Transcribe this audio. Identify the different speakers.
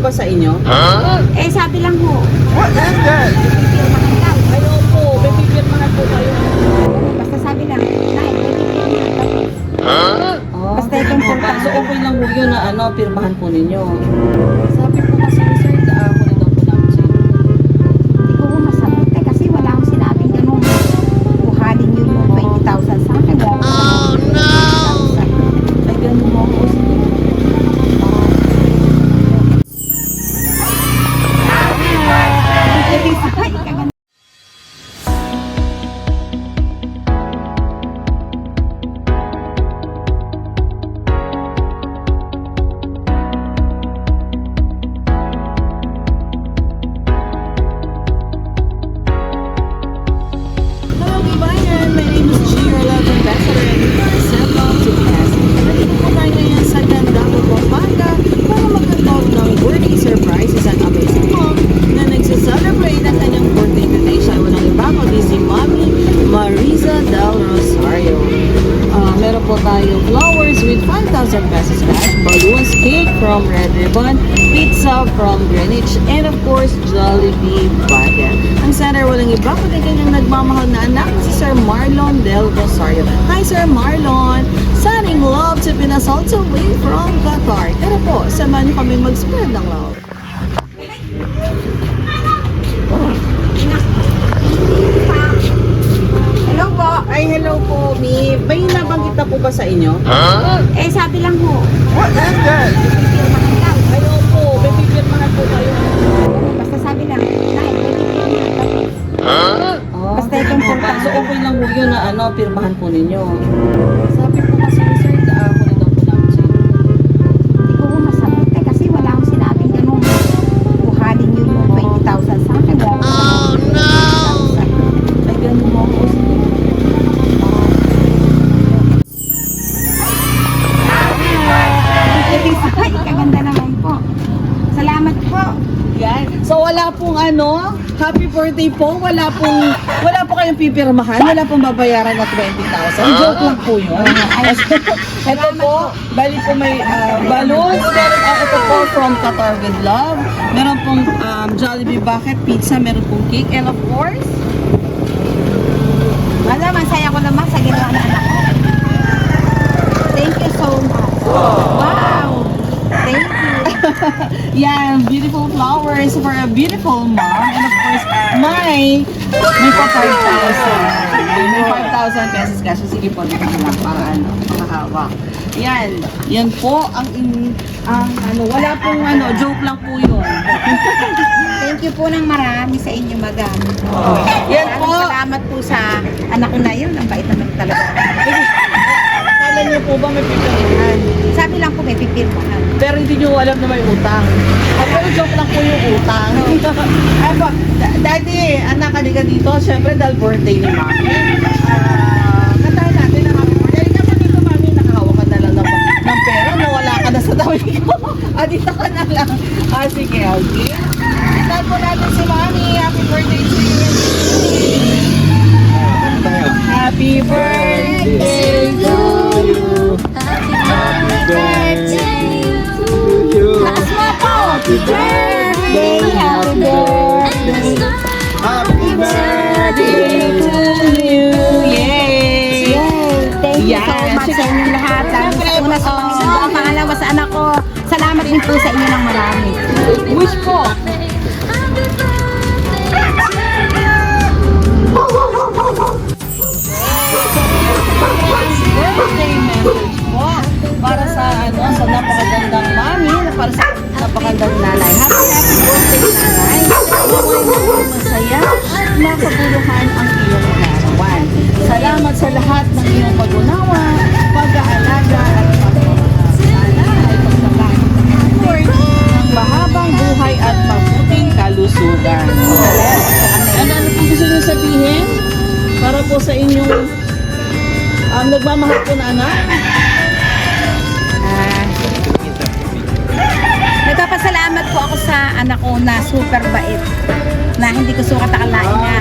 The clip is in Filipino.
Speaker 1: ba sa inyo?
Speaker 2: Eh, sabi lang ho.
Speaker 3: What is that?
Speaker 2: Pipirmahan lang.
Speaker 1: Ayaw po, may pipirmahan po kayo.
Speaker 2: Basta sabi lang, nay, pipirmahan.
Speaker 1: Oh,
Speaker 2: Basta itong
Speaker 1: so
Speaker 2: importante.
Speaker 1: okay lang po yun na pirmahan po ninyo. Sabi po kasi ni sir, kunin daw po namin sa inyo.
Speaker 2: Hindi ko ho masagot eh, kasi wala akong sinabing ganun. Kuhanin yun yung 20,000 sa akin. Oh, no!
Speaker 1: Ay, ganun mo ako.
Speaker 2: Ay, kaganda.
Speaker 1: Hello, Gibayan! My name is G, your love ambassador, and you are sent off to class. Nandito po tayo ngayon sa Dandaco, Pampanga para mag-attend ng birthday surprises at amazing mom na nagsa-celebrate ang kanyang birthday today. Siya walang iba kundi si Mami Mariza Del Rosario. Meron po tayo flowers with 5,000 pesos cash, balloons, cake from Red Ribbon, pizza from Greenwich, and of course, Jollibee Bucket. Ang center walang iba kundi kanyang nagmamahal na anak si Sir Marlon Del Rosario. Hi Sir Marlon! Sending love to Pinas all the way from Qatar. Tara po, samahan niyo kami mag-spread ng love.
Speaker 2: Hello po.
Speaker 1: Ay, hello po, Mi. May nabanggit na po ba sa inyo?
Speaker 2: Eh, sabi lang ho.
Speaker 3: What is that?
Speaker 2: Pipirmahan lang.
Speaker 1: Ayaw po, may pipirmahan po kayo.
Speaker 2: Basta sabi lang, nay, pipirmahan.
Speaker 1: Oh,
Speaker 2: Basta itong
Speaker 1: so
Speaker 2: importante.
Speaker 1: okay lang po yun na pirmahan po ninyo. Sabi po kasi ni sir, kunin daw po namin sa inyo.
Speaker 2: Hindi ko ho masagot eh, kasi wala akong sinabing ganun. Kuhanin yun yung 20,000 sa akin. Oh, no!
Speaker 1: Ay, ganun mo ako.
Speaker 2: Ay, kaganda naman po. Salamat po.
Speaker 1: Yan. So wala pong happy birthday po. Wala po kayong pipirmahan. Wala pong babayaran na 20,000. Joke lang po yun. Ito po, bali po may balloons. Meron ito po from Qatar with Love. Meron pong Jollibee Bucket Pizza. Meron pong cake. And of course,
Speaker 2: Wala, masaya ko naman sa ginawa ng anak ko. Thank you so much. Wow! Thank you.
Speaker 1: yan, beautiful flowers for a beautiful mom. And of course, may pa 5,000. May 5,000 pesos cash. Sige po, dito na lang para makahawak. Yan po wala pong joke lang po yun.
Speaker 2: Thank you po ng marami sa inyo, madam.
Speaker 1: Yan po.
Speaker 2: Maraming salamat po sa anak ko na yun. Ang bait naman talaga.
Speaker 1: Kala niyo po ba may pipirmahan?
Speaker 2: Sabi lang po may pipirmahan.
Speaker 1: Pero hindi niyo alam na may utang. Pero joke lang po yung utang. Ay po, daddy, anak, halika dito. Siyempre, dahil birthday ni Mami. Kantahan natin ang happy birthday. Halika pa dito, Mami. Nakahawak ka na lang ng pera. Nawala ka na sa tawi ko. Dito ka na lang. Sige, okay. Kantahan po natin si Mami. Happy birthday to you. Happy birthday to you.
Speaker 3: Happy birthday to you.
Speaker 2: Happy birthday! Happy birthday!
Speaker 3: Happy birthday
Speaker 1: to you. Yay!
Speaker 2: Yay! Thank you so
Speaker 1: Yes.
Speaker 2: much sa inyong lahat. Lalo sa una sa Panginoon, ang pangalawa sa anak ko. Salamat din po sa inyo ng marami.
Speaker 1: Wish po. Birthday message po para sa napakagandang mami, para sa napakagandang nanay. Happy birthday, nanay. Naway masaya, makabuluhan ang iyong larawan. Salamat sa lahat ng iyong pag-unawa, pag-aalaga at pagmamahal. Sana ay pagsabahan ng Lord ng mahabang buhay at mabuting kalusugan. Ano po gusto niyo sabihin? Para po sa inyong nagmamahal po na anak?
Speaker 2: Nagpapasalamat po ako sa anak ko na super bait. Na hindi ko sukat akalain niya.